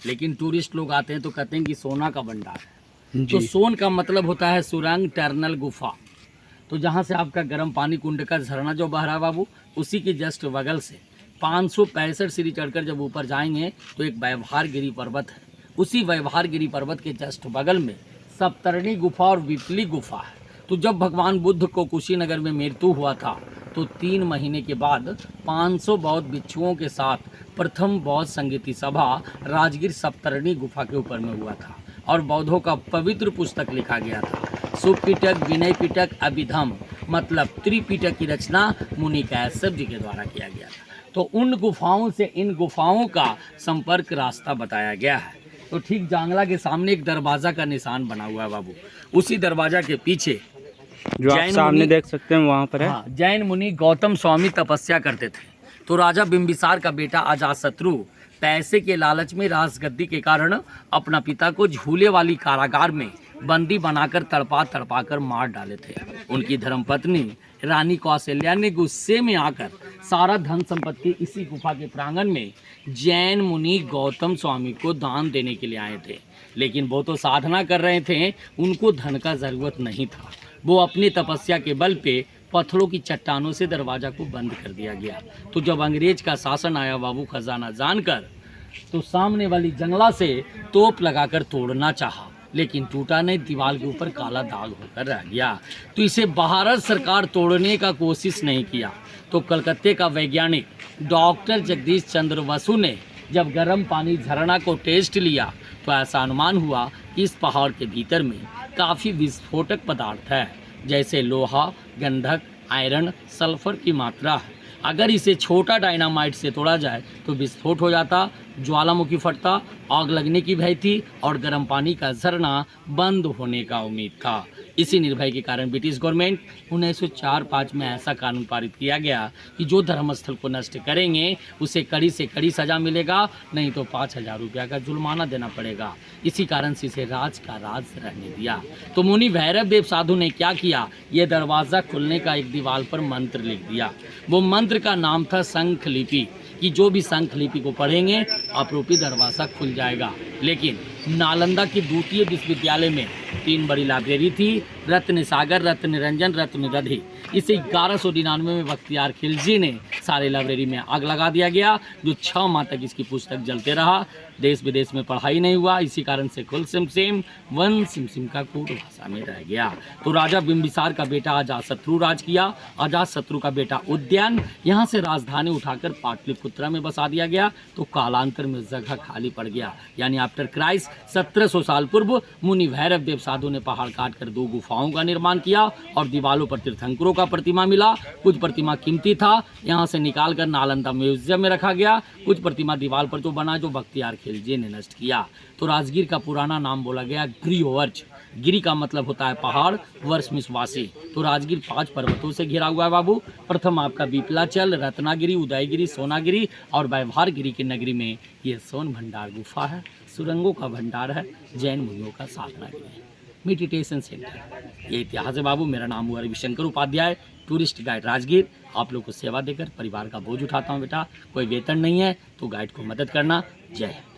लेकिन टूरिस्ट लोग आते हैं तो कहते हैं कि सोना का भंडार है। तो सोन का मतलब होता है सुरंग, टर्नल, गुफा। तो जहाँ से आपका गर्म पानी कुंड का झरना जो बह रहा है बाबू, उसी के जस्ट बगल से 565 सीढ़ी चढ़कर जब ऊपर जाएंगे तो एक व्यवहारगिरी पर्वत है। उसी व्यवहारगिरी पर्वत के जस्ट बगल में सप्तरणी गुफा और विपली गुफा है। तो जब भगवान बुद्ध को कुशीनगर में मृत्यु हुआ था तो 3 महीने के बाद 500 बौद्ध भिक्षुओं के साथ प्रथम बौद्ध संगीति सभा राजगीर सप्तरणी गुफा के ऊपर में हुआ था और बौद्धों का पवित्र पुस्तक लिखा गया था। सुपिटक, विनय पिटक, अभिधम मतलब त्रिपिटक की रचना मुनि कैसव जी के द्वारा किया गया था। तो उन गुफाओं से इन गुफाओं का संपर्क रास्ता बताया गया है। तो ठीक जांगला के सामने एक दरवाज़ा का निशान बना हुआ है बाबू। उसी दरवाज़ा के पीछे जो आप सामने देख सकते हैं वहाँ पर है। हाँ, जैन मुनि गौतम स्वामी तपस्या करते थे। तो राजा बिंबिसार का बेटा अजातशत्रु पैसे के लालच में राजगद्दी के कारण अपना पिता को झूले वाली कारागार में बंदी बनाकर तड़पा तड़पा कर मार डाले थे। उनकी धर्मपत्नी रानी कौशल्या ने गुस्से में आकर सारा धन संपत्ति इसी गुफा के प्रांगण में जैन मुनि गौतम स्वामी को दान देने के लिए आए थे। लेकिन वो तो साधना कर रहे थे, उनको धन का ज़रूरत नहीं था। वो अपनी तपस्या के बल पे पत्थरों की चट्टानों से दरवाज़ा को बंद कर दिया गया। तो जब अंग्रेज का शासन आया बाबू खजाना जानकर, तो सामने वाली जंगला से तोप लगाकर तोड़ना चाहा, लेकिन टूटा नहीं, दीवार के ऊपर काला दाग होकर रह गया। तो इसे भारत सरकार तोड़ने का कोशिश नहीं किया। तो कलकत्ते का वैज्ञानिक डॉक्टर जगदीश चंद्र बसु ने जब गर्म पानी झरना को टेस्ट लिया तो ऐसा अनुमान हुआ कि इस पहाड़ के भीतर में काफ़ी विस्फोटक पदार्थ है, जैसे लोहा, गंधक, आयरन, सल्फर की मात्रा है। अगर इसे छोटा डायनामाइट से तोड़ा जाए तो विस्फोट हो जाता, ज्वालामुखी फटता, आग लगने की भय थी और गर्म पानी का झरना बंद होने का उम्मीद था। इसी निर्भय के कारण ब्रिटिश गवर्नमेंट 1904-5 में ऐसा कानून पारित किया गया कि जो धर्मस्थल को नष्ट करेंगे उसे कड़ी से कड़ी सजा मिलेगा, नहीं तो 5,000 रुपया का जुर्माना देना पड़ेगा। इसी कारण से इसे राज का राज रहने दिया। तो मुनि भैरव देव साधु ने क्या किया, ये दरवाज़ा खुलने का एक दीवार पर मंत्र लिख दिया। वो मंत्र का नाम था शंख लिपि, कि जो भी शंख लिपि को पढ़ेंगे आपरूपी दरवाज़ा खुल जाएगा। लेकिन नालंदा के द्वितीय विश्वविद्यालय में 3 बड़ी लाइब्रेरी थी, रत्न सागर, रत्न निरंजन, रत्न रधि। इसे 1199 में बख्तियार खिलजी ने सारे लाइब्रेरी में आग लगा दिया गया, जो 6 माह तक इसकी पुस्तक जलते रहा। देश विदेश में पढ़ाई नहीं हुआ, इसी कारण से कुल सिमसिम वन सिमसिम का कूट भाषा में रह गया। तो राजा बिंबिसार का बेटा अजातशत्रु राज किया। अजातशत्रु का बेटा उद्यान, यहाँ से राजधानी उठाकर पाटलिपुत्रा में बसा दिया गया। तो कालांतर में जगह खाली पड़ गया, यानी आफ्टर क्राइस्ट 1700 साल पूर्व मुनि भैरव देव साधु ने पहाड़ काट कर 2 गुफाओं का निर्माण किया और दीवारों पर तीर्थंकरों का प्रतिमा मिला। कुछ प्रतिमा कीमती था, यहाँ से निकाल कर नालंदा म्यूजियम में रखा गया। कुछ प्रतिमा दीवार पर जो बना, जो बख्तियार खिलजी ने नष्ट किया। तो राजगीर का पुराना नाम बोला गया गिरिवर्च। गिरी का मतलब होता है पहाड़, वर्ष मिसवासी। तो राजगीर 5 पर्वतों से घिरा हुआ है बाबू। प्रथम आपका बीपलाचल, रत्नागिरी, उदयगिरी, सोनागिरी और व्यवहारगिरी की नगरी में ये सोन भंडार गुफा है, सुरंगों का भंडार है, जैन मुनियों का साधना गृह, मेडिटेशन सेंटर। ये इतिहास है बाबू। मेरा नाम हुआ रविशंकर उपाध्याय, टूरिस्ट गाइड राजगीर। आप लोग को सेवा देकर परिवार का बोझ उठाता हूँ बेटा। कोई वेतन नहीं है तो गाइड को मदद करना। जय हिंद।